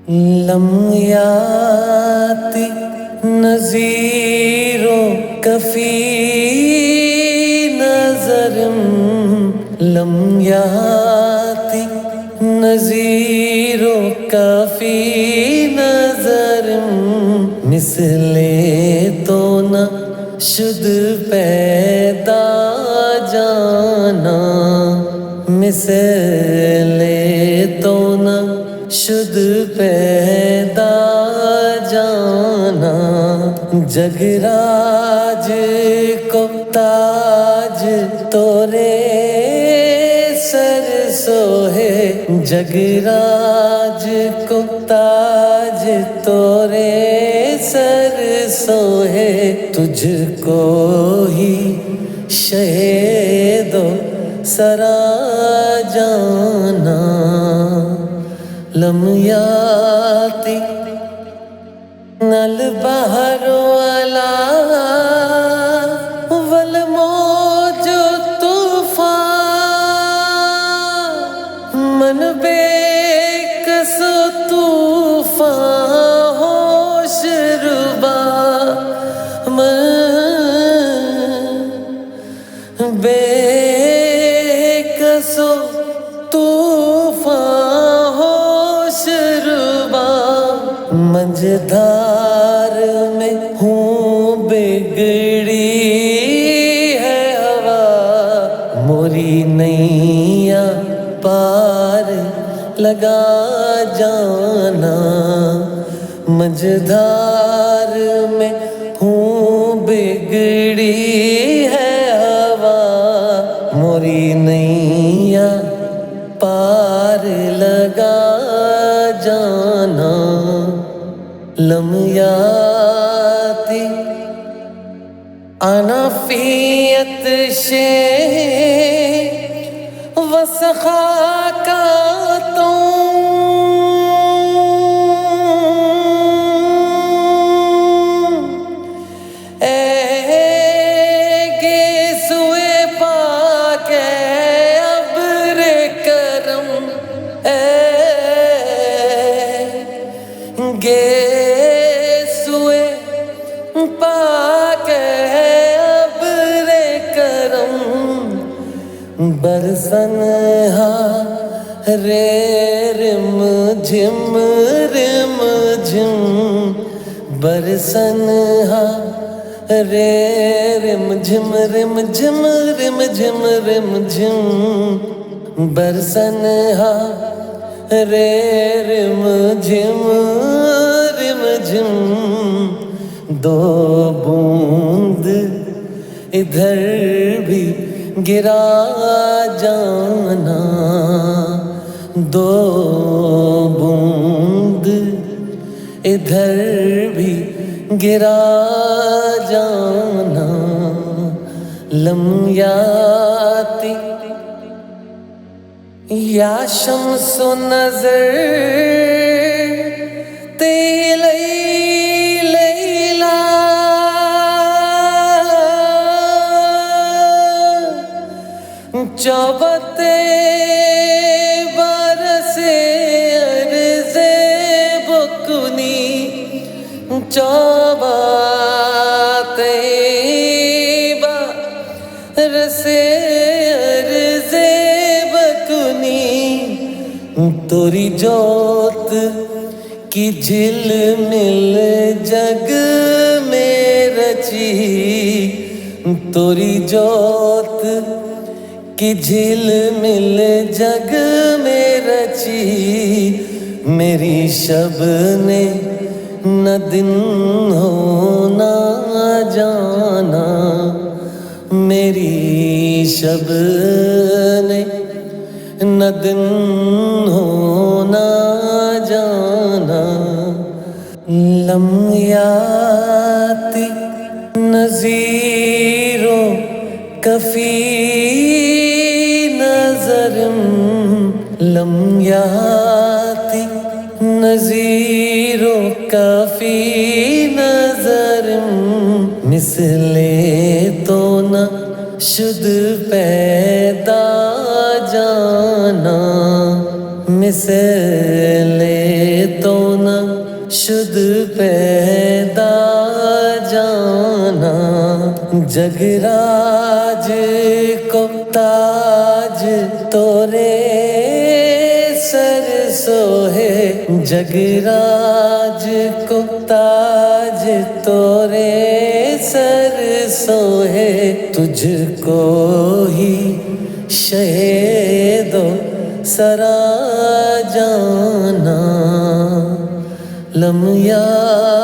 لم یاتی نذیر کفی نظرم لم یاتی نذیر کفی نظرم مثل تو نہ شد پیدا جانا مثل تو نہ شد پیدا جانا جگراج کو تاج تورے سر سوہے جگراج کو تاج تورے سر سوہے تجھ کو ہی شہید و سرا جانا لم یاتی نل بحر والا والموج طوفان من بے کس طوفان ہوش ربا من بے کس مجھدار میں ہوں بگڑی ہے ہوا موری نیا پار لگا جانا مجھدار میں ہوں بگڑی ہے ہوا موری نیا پار لگا جانا لم یاتی انا فیت شے وسخاکاتوں اے گیسوئے پاک اے ابر کرم اے پاک ہے ابر کرم برسن ہا رے رم جھم رم جھم برسن ہا رے رم جھم رم جھم رم جھم رم جھم برسن ہا رے رم جھم رم جھم دو بوند ادھر بھی گرا جانا دو بوند ادھر بھی گرا جانا لم یاتی یا شمس و نظر تیلی چوبت برس عرض بکنی چوبت برس عرض بکنی توری جوت کی جھل مل جگ میں رچی توری جوت کی جھل مل جگ میں رچی میری شب نے نہ دن ہو نہ جانا میری شب نے نہ دن ہو نہ جانا لم یاتی نذیر کفی نظرم لم یاتی نذیر کفی نظرم مثل تو نہ شد پیدا جانا مثل تو جگراج کو تاج تورے سر سوہے، جگراج کو تاج تورے سر سوہے، تجھ کو ہی شہید و سرا جانا لم یا